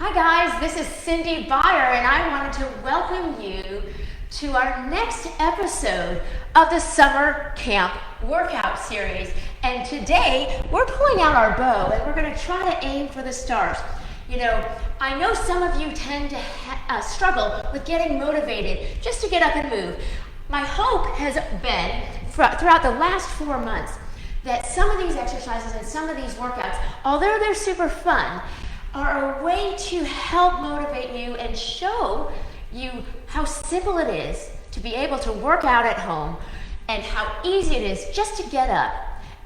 Hi guys, this is Cindy Byer and I wanted to welcome you to our next episode of the Summer Camp Workout Series. And today we're pulling out our bow and we're going to try to aim for the stars. You know, I know some of you tend to struggle with getting motivated just to get up and move. My hope has been throughout the last 4 months that some of these exercises and some of these workouts, although they're super fun, are a way to help motivate you and show you how simple it is to be able to work out at home and how easy it is just to get up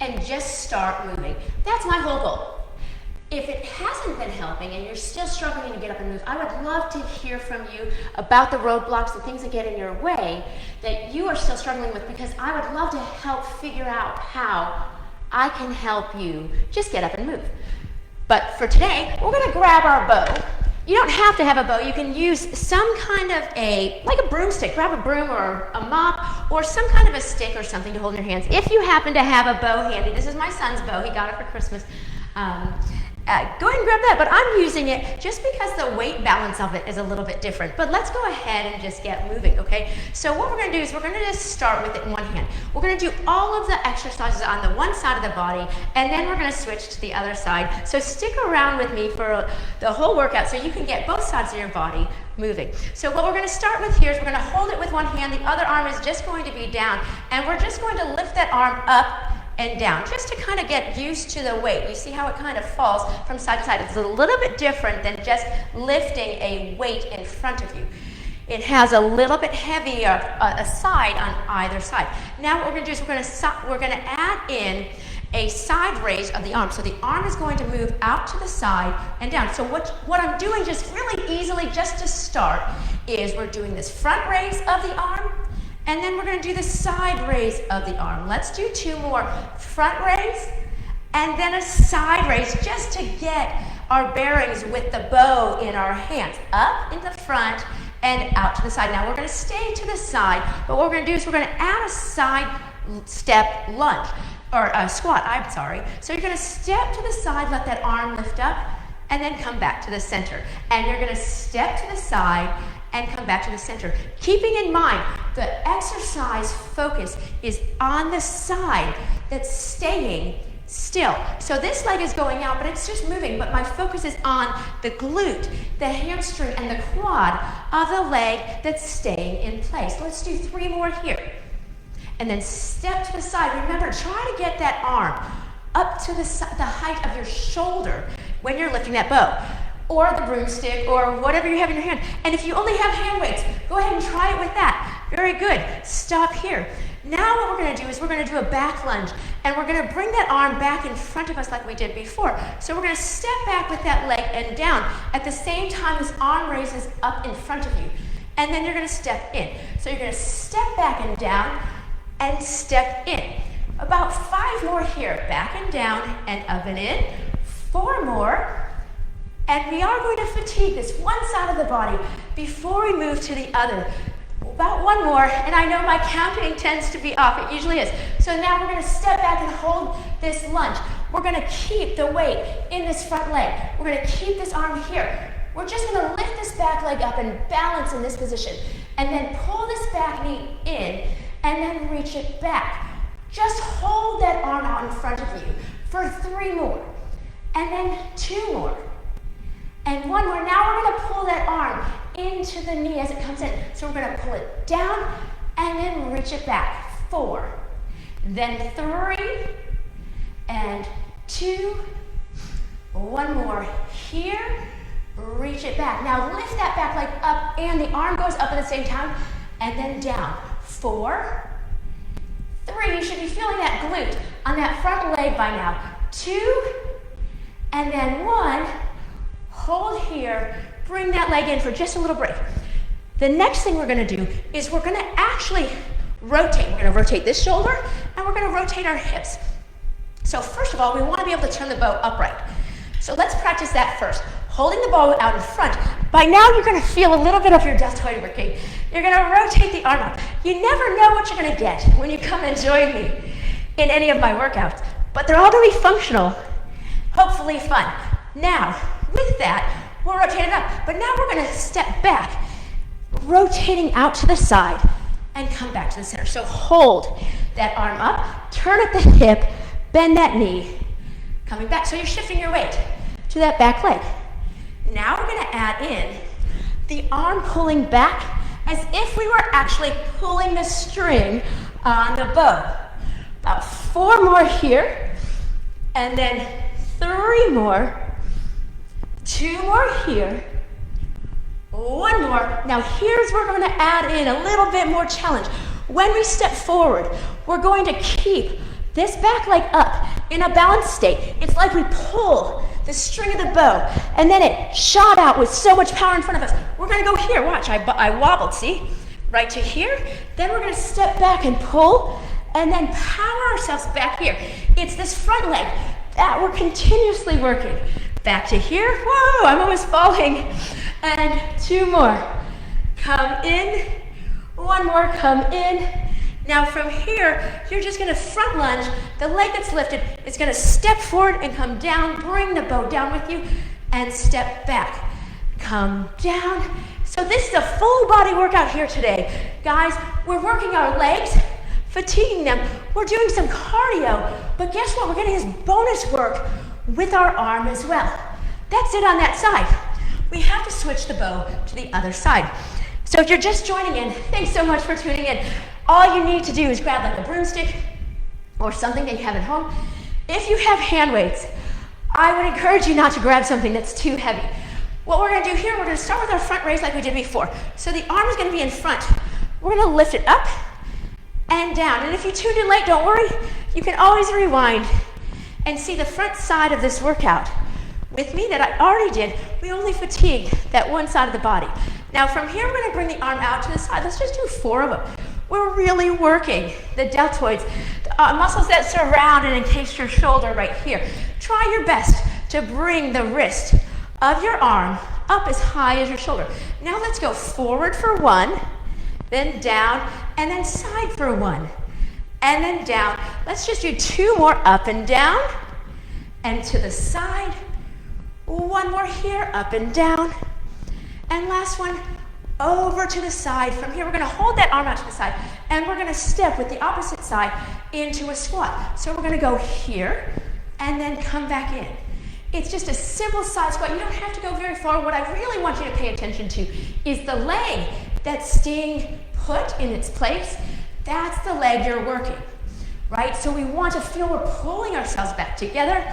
and just start moving. That's my whole goal. If it hasn't been helping and you're still struggling to get up and move, I would love to hear from you about the roadblocks, the things that get in your way that you are still struggling with, because I would love to help figure out how I can help you just get up and move. But for today, we're going to grab our bow. You don't have to have a bow. You can use some kind of like a broomstick. Grab a broom or a mop or some kind of a stick or something to hold in your hands. If you happen to have a bow handy, this is my son's bow. He got it for Christmas. Go ahead and grab that, but I'm using it just because the weight balance of it is a little bit different. But let's go ahead and just get moving, okay? So what we're going to do is we're going to just start with it in one hand. We're going to do all of the exercises on the one side of the body, and then we're going to switch to the other side. So stick around with me for the whole workout so you can get both sides of your body moving. So what we're going to start with here is we're going to hold it with one hand. The other arm is just going to be down, and we're just going to lift that arm up and down, just to kind of get used to the weight. You see how it kind of falls from side to side. It's a little bit different than just lifting a weight in front of you. It has a little bit heavier a side on either side. Now what we're going to do is we're going to add in a side raise of the arm. So the arm is going to move out to the side and down. So what I'm doing just really easily just to start is we're doing this front raise of the arm, and then we're going to do the side raise of the arm. Let's do 2 more. Front raise, and then a side raise, just to get our bearings with the bow in our hands. Up in the front and out to the side. Now we're going to stay to the side, but what we're going to do is we're going to add a side step lunge, or a squat, I'm sorry. So you're going to step to the side, let that arm lift up, and then come back to the center. And you're going to step to the side and come back to the center. Keeping in mind, the exercise focus is on the side that's staying still. So this leg is going out, but it's just moving, but my focus is on the glute, the hamstring, and the quad of the leg that's staying in place. Let's do 3 more here. And then step to the side. Remember, try to get that arm up to the height of your shoulder when you're lifting that bow, or the broomstick, or whatever you have in your hand. And if you only have hand weights, go ahead and try it with that. Very good. Stop here. Now what we're going to do is we're going to do a back lunge, and we're going to bring that arm back in front of us like we did before. So we're going to step back with that leg and down. At the same time, this arm raises up in front of you. And then you're going to step in. So you're going to step back and down and step in. About 5 more here. Back and down and up and in. 4 more. And we are going to fatigue this one side of the body before we move to the other. About 1 more, and I know my counting tends to be off. It usually is. So now we're going to step back and hold this lunge. We're going to keep the weight in this front leg. We're going to keep this arm here. We're just going to lift this back leg up and balance in this position. And then pull this back knee in, and then reach it back. Just hold that arm out in front of you for 3 more. And then 2 more. And 1 more. Now we're going to pull that arm into the knee as it comes in. So we're going to pull it down and then reach it back. 4. Then 3 and 2. 1 more here. Reach it back. Now lift that back leg up and the arm goes up at the same time, and then down. 4. 3. You should be feeling that glute on that front leg by now. 2. And then 1. Hold here, bring that leg in for just a little break. The next thing we're going to do is we're going to actually rotate. We're going to rotate this shoulder, and we're going to rotate our hips. So first of all, we want to be able to turn the bow upright. So let's practice that first. Holding the bow out in front. By now, you're going to feel a little bit of your deltoid working. You're going to rotate the arm up. You never know what you're going to get when you come and join me in any of my workouts, but they're all going to be functional, hopefully fun. Now, with that, We'll rotate it up. But now we're gonna step back, rotating out to the side and come back to the center. So hold that arm up, turn at the hip, bend that knee, coming back. So you're shifting your weight to that back leg. Now we're gonna add in the arm pulling back as if we were actually pulling the string on the bow. About 4 more here, and then 3 more, 2 more here, 1 more. Now here's where we're going to add in a little bit more challenge. When we step forward, we're going to keep this back leg up in a balanced state. It's like we pull the string of the bow, and then it shot out with so much power in front of us. We're going to go here. Watch, I wobbled, see? Right to here. Then we're going to step back and pull, and then power ourselves back here. It's this front leg that we're continuously working. Back to here. Whoa, I'm almost falling. And 2 more. Come in. 1 more, come in. Now from here, you're just gonna front lunge. The leg that's lifted is gonna step forward and come down. Bring the bow down with you and step back. Come down. So this is a full body workout here today. Guys, we're working our legs, fatiguing them. We're doing some cardio, but guess what? We're getting this bonus work with our arm as well. That's it on that side. We have to switch the bow to the other side. So if you're just joining in, thanks so much for tuning in. All you need to do is grab like a broomstick or something that you have at home. If you have hand weights, I would encourage you not to grab something that's too heavy. What we're gonna do here, we're gonna start with our front raise like we did before. So the arm is gonna be in front. We're gonna lift it up and down. And if you tuned in late, don't worry. You can always rewind and see the front side of this workout with me that I already did. We only fatigued that one side of the body. Now from here, we're gonna bring the arm out to the side. Let's just do 4 of them. We're really working the deltoids, the muscles that surround and encase your shoulder right here. Try your best to bring the wrist of your arm up as high as your shoulder. Now let's go forward for 1, then down, and then side for 1, and then down. Let's just do 2 more, up and down, and to the side. 1 more here, up and down, and last one, over to the side. From here, we're gonna hold that arm out to the side, and we're gonna step with the opposite side into a squat. So we're gonna go here, and then come back in. It's just a simple side squat. You don't have to go very far. What I really want you to pay attention to is the leg that's staying put in its place. That's the leg you're working, right? So we want to feel we're pulling ourselves back together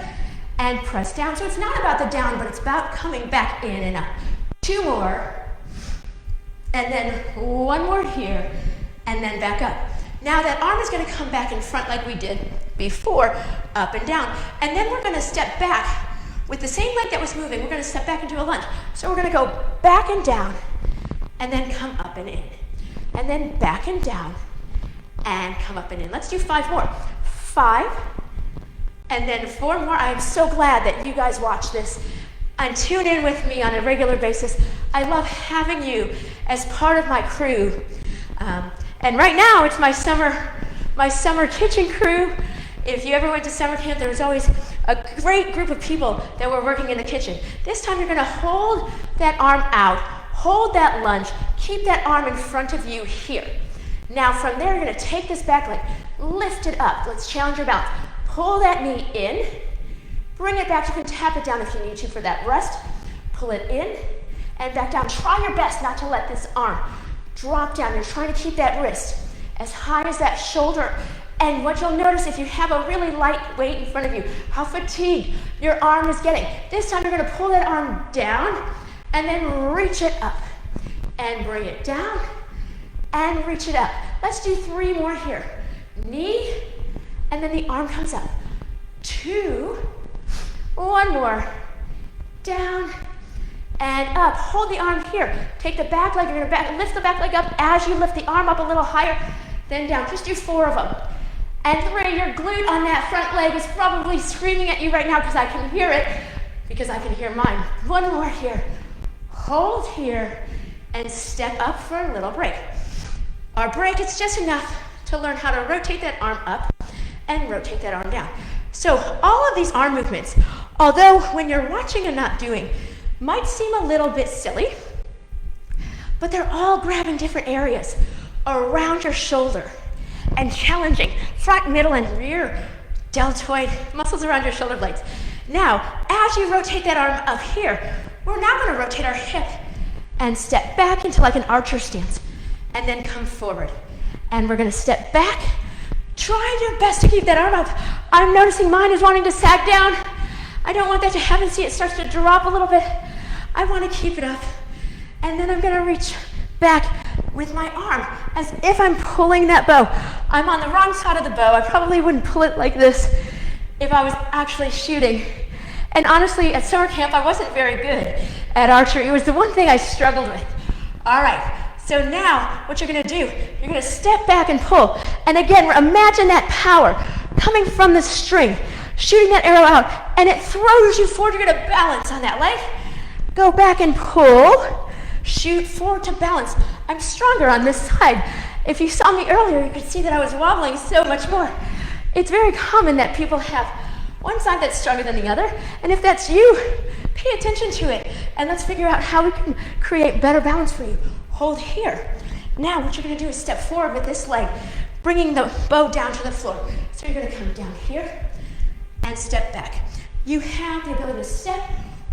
and press down. So it's not about the down, but it's about coming back in and up. 2 more, and then 1 more here, and then back up. Now that arm is gonna come back in front like we did before, up and down. And then we're gonna step back with the same leg that was moving. We're gonna step back into a lunge. So we're gonna go back and down, and then come up and in. And then back and down, and come up and in. Let's do 5 more. 5, and then 4 more. I am so glad that you guys watch this and tune in with me on a regular basis. I love having you as part of my crew. And right now, it's my summer kitchen crew. If you ever went to summer camp, there was always a great group of people that were working in the kitchen. This time, you're gonna hold that arm out, hold that lunge, keep that arm in front of you here. Now, from there, you're gonna take this back leg, lift it up. Let's challenge your balance. Pull that knee in, bring it back. You can tap it down if you need to for that rest. Pull it in and back down. Try your best not to let this arm drop down. You're trying to keep that wrist as high as that shoulder. And what you'll notice if you have a really light weight in front of you, how fatigued your arm is getting. This time you're gonna pull that arm down and then reach it up and bring it down and reach it up. Let's do 3 more here. Knee, and then the arm comes up. 2, 1 more, down and up. Hold the arm here. Take the back leg, you're gonna lift the back leg up as you lift the arm up a little higher, then down. Just do 4 of them. And 3, your glute on that front leg is probably screaming at you right now because I can hear it, because I can hear mine. 1 more here. Hold here and step up for a little break. Our break is just enough to learn how to rotate that arm up and rotate that arm down. So all of these arm movements, although when you're watching and not doing, might seem a little bit silly, but they're all grabbing different areas around your shoulder and challenging front, middle, and rear deltoid muscles around your shoulder blades. Now, as you rotate that arm up here, we're now going to rotate our hip and step back into like an archer stance, and then come forward. And we're going to step back. Try your best to keep that arm up. I'm noticing mine is wanting to sag down. I don't want that to happen. See, it starts to drop a little bit. I want to keep it up. And then I'm going to reach back with my arm as if I'm pulling that bow. I'm on the wrong side of the bow. I probably wouldn't pull it like this if I was actually shooting. And honestly, at summer camp, I wasn't very good at archery. It was the one thing I struggled with. All right. So now, what you're going to do, you're going to step back and pull. And again, imagine that power coming from the string, shooting that arrow out, and it throws you forward. You're going to balance on that leg. Go back and pull. Shoot forward to balance. I'm stronger on this side. If you saw me earlier, you could see that I was wobbling so much more. It's very common that people have one side that's stronger than the other. And if that's you, pay attention to it. And let's figure out how we can create better balance for you. Hold here. Now what you're going to do is step forward with this leg, bringing the bow down to the floor. So you're going to come down here and step back. You have the ability to step,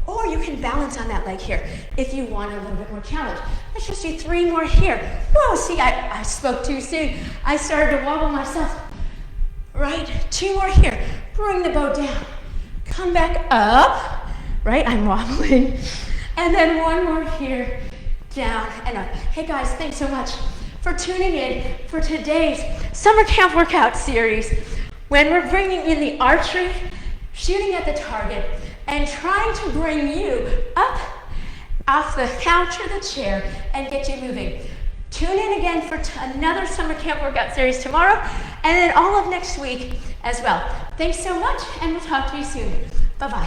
or you can balance on that leg here if you want a little bit more challenge. Let's just do 3 more here. Whoa, see, I spoke too soon. I started to wobble myself. Right, 2 more here. Bring the bow down. Come back up. Right, I'm wobbling. And then 1 more here. Down and up. Hey guys, thanks so much for tuning in for today's summer camp workout series, when we're bringing in the archery, shooting at the target, and trying to bring you up off the couch or the chair and get you moving. Tune in again for another summer camp workout series tomorrow, and then all of next week as well. Thanks so much, and we'll talk to you soon. Bye-bye.